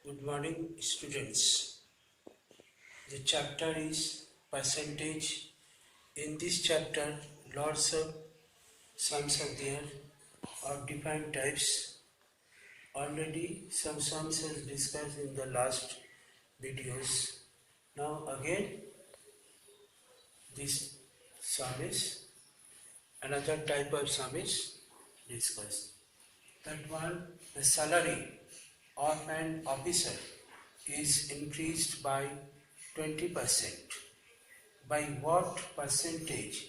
Good morning, students. The chapter is percentage. In this chapter, lots of sums are there of different types. Already some sums are discussed in the last videos. Now again, this sum is another type of sum is discussed. That one, the salary of an officer is increased by 20%. By what percentage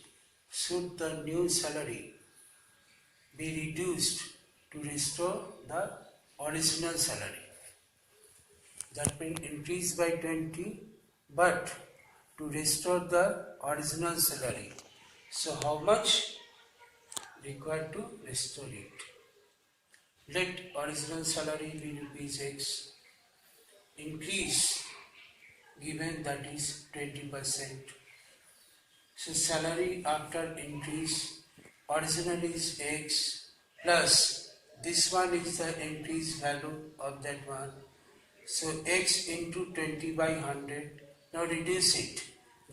should the new salary be reduced to restore the original salary? That means increase by 20, but to restore the original salary. So how much required to restore it? Let original salary be rupees X. Increase given that is 20%. So salary after increase original is X plus this one is the increased value of that one. So X into 20 by 100. Now reduce it.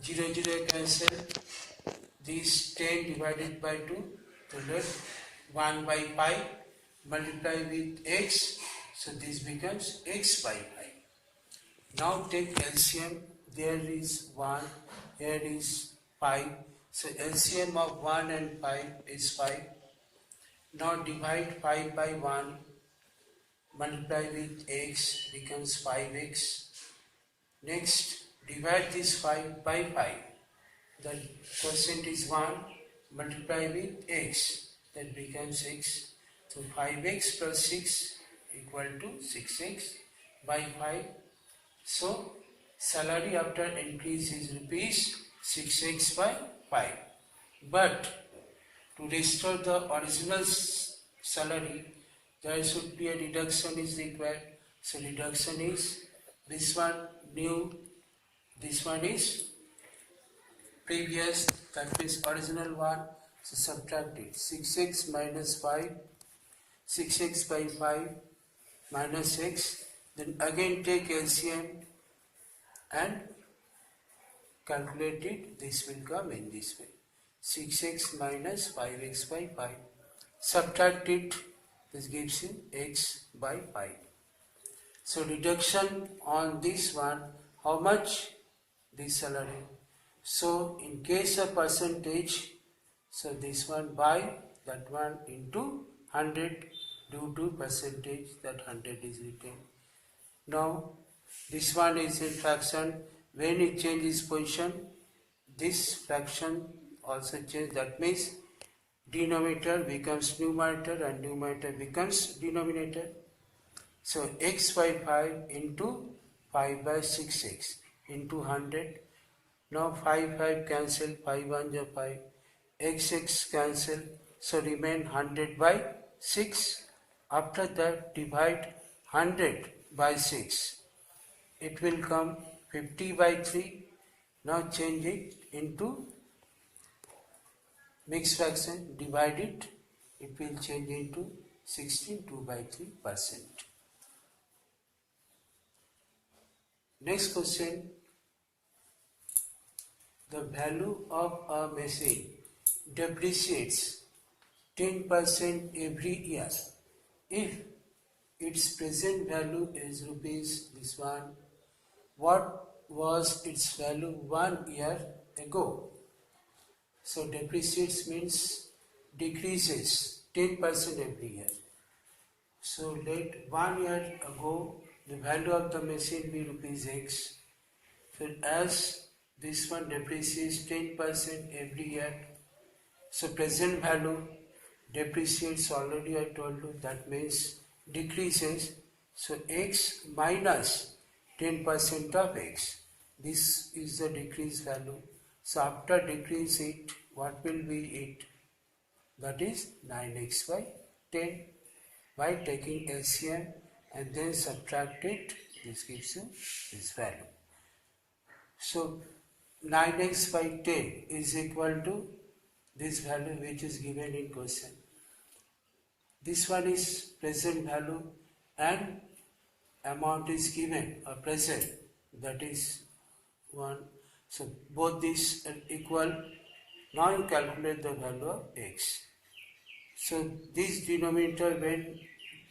0 0 cancel. This 10 divided by 2. So left 1 by pi multiply with X. So this becomes X by pi. Now take LCM. There is 1. Here is 5. So LCM of 1 and 5 is 5. Now divide 5 by 1. Multiply with x becomes 5x. Next, divide this 5 by 5. The quotient is 1. Multiply with x. That becomes x. So 5x plus 6 equal to 6x by 5. So salary after increase is rupees 6x by 5. But to restore the original salary, there should be a reduction is required. So reduction is this one new, this one is previous, that means original one. So subtract it. 6x minus 5, 6x by 5 minus x. Then again take LCM and calculate it. This will come in this way. 6x minus 5x by 5. Subtract it. This gives you x by 5. So reduction on this one, how much? This salary. So in case of percentage, so this one by that one into 100 due to percentage, that 100 is written. Now this one is in fraction. When it changes position, this fraction also change. That means denominator becomes numerator and numerator becomes denominator. So x by 5 into 5 by 6x into 100. Now 5 cancel, 5 1 is 5, x cancel, so remain 100 by 6. After that divide 100 by 6. It will come 50 by 3. Now change it into mixed fraction, divide it, it will change into 16 2 by 3%. Next question, the value of a machine depreciates 10% every year if its present value is rupees this one. What was its value 1 year ago? So depreciates means decreases 10% every year. So let 1 year ago the value of the machine be rupees X. So as this one depreciates 10% every year, so present value depreciates already I told you, that means decreases. So X minus 10% of X. This is the decreased value. So after decrease it, what will be it? That is 9x by 10. By taking LCM and then subtract it, this gives you this value. So 9x by 10 is equal to this value which is given in question. This one is present value and amount is given or present, that is 1. So both these are equal. Now you calculate the value of x. So this denominator when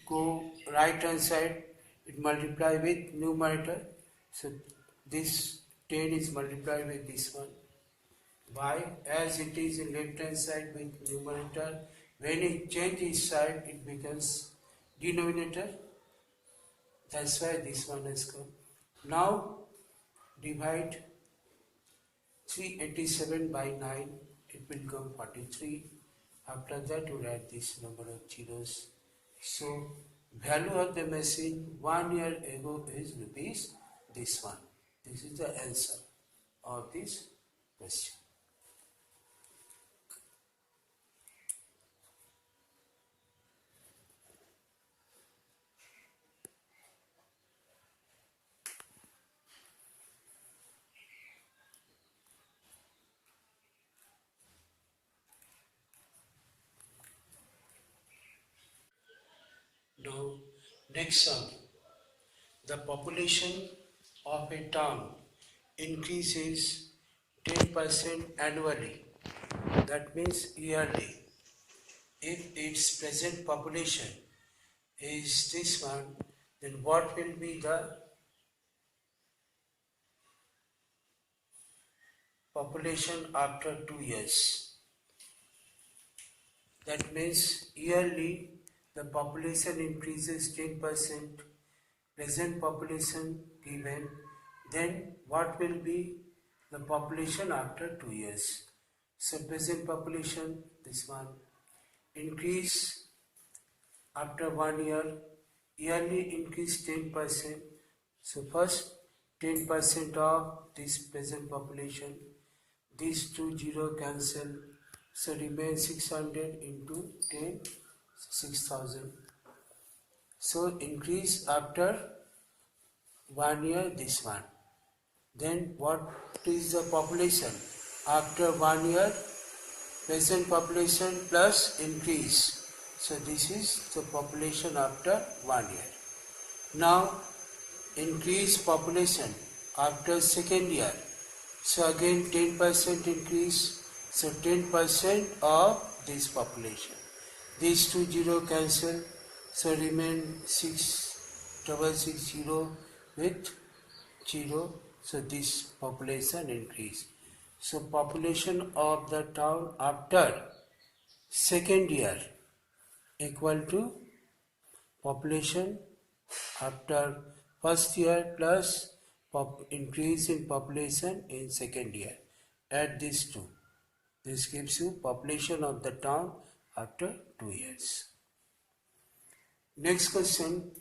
go right hand side, it multiply with numerator. So this 10 is multiplied with this one. Why? As it is in left hand side with numerator, when it changes side, it becomes denominator. That's why this one has come. Now divide 387 by 9, it will come 43. After that you write this number of zeros. So value of the machine 1 year ago is rupees this one. This is the answer of this question. Now, next sum. The population of a town increases 10% annually. That means yearly. If its present population is this one, then what will be the population after 2 years? That means yearly the population increases 10%, present population given, then what will be the population after 2 years? So present population, this one, increase after 1 year, yearly increase 10%. So first 10% of this present population, these 2 zero cancel, so remain 600 into 10, 6000. So increase after 1 year this one. Then what is the population? After 1 year, present population plus increase. So this is the population after 1 year. Now increase population after second year. So again 10% increase. So 10% of this population. These 2 zero cancel. So remain 6660 with 0. So this population increase. So population of the town after second year equal to population after first year plus increase in population in second year. Add these two. This gives you population of the town after 2 years. Next question,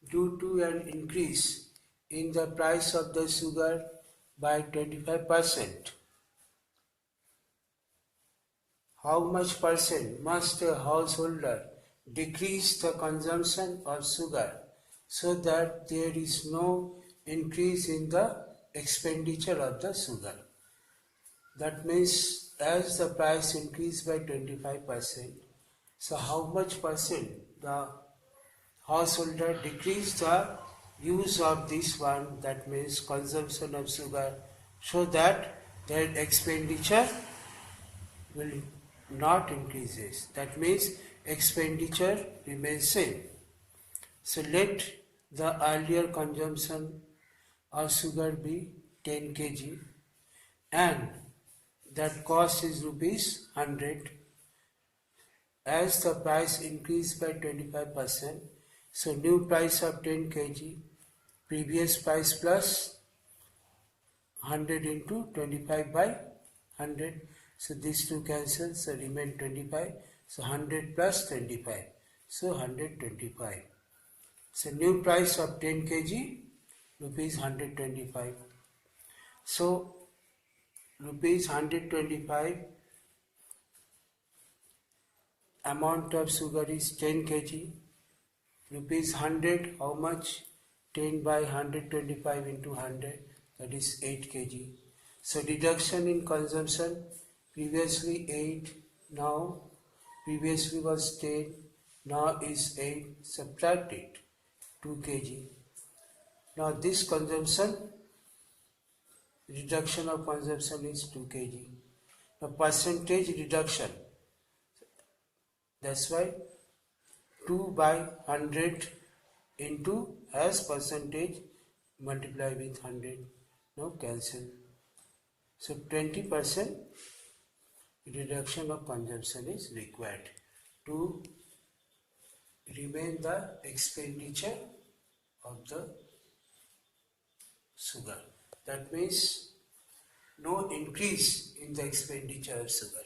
due to an increase in the price of the sugar by 25%, how much percent must a householder decrease the consumption of sugar so that there is no increase in the expenditure of the sugar? That means as the price increased by 25%, so how much percent the householder decrease the use of this one, that means consumption of sugar, so that their expenditure will not increases. That means expenditure remains same. So let the earlier consumption of sugar be 10 kg and that cost is rupees 100. As the price increased by 25%, so new price of 10 kg, previous price plus 100 into 25 by 100. So these two cancel, so remain 25. So 100 plus 25, so 125. So new price of 10 kg, rupees 125. So rupees 125, amount of sugar is 10 kg. Rupees 100, how much? 10 by 125 into 100, that is 8 kg. So reduction in consumption, previously 8, now previously was 10, now is 8, subtract it, 2 kg. Now this consumption, reduction of consumption is 2 kg. The percentage reduction, that's why 2 by 100 into as percentage multiply with 100. Now cancel. So 20% reduction of consumption is required to remain the expenditure of the sugar. That means no increase in the expenditure of sugar.